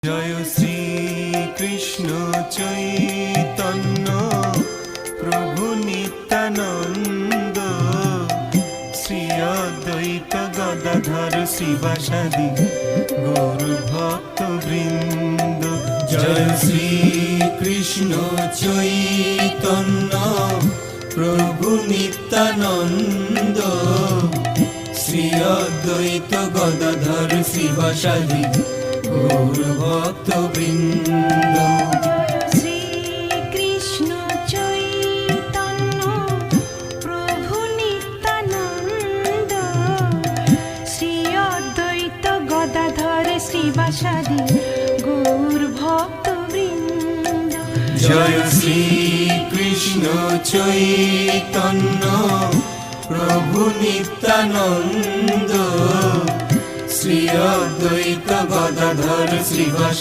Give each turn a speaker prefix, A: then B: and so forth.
A: জয় শ্রী কৃষ্ণ চৈতন্য প্রভু নিত্যানন্দ, শ্রী অদ্বৈত গদাধর শিবাসাদি গৌর ভক্ত বৃন্দ। জয় শ্রী কৃষ্ণ চৈতন্য প্রভু নিত্যানন্দ, শ্রী অদ্বৈত গদাধর শিবাসাদি গৌর ভক্ত বৃন্দ।
B: শ্রী কৃষ্ণ চৈতন্য প্রভু নিত্যানন্দ, শ্রী অদ্বৈত গদাধর শ্রীবাসাদি গৌর ভক্ত বৃন্দ।
A: জয় শ্রী কৃষ্ণ চৈতন্য প্রভু নিত্যানন্দ, শ্রী অদ্বৈত গদাধর শ্রীবাসাদি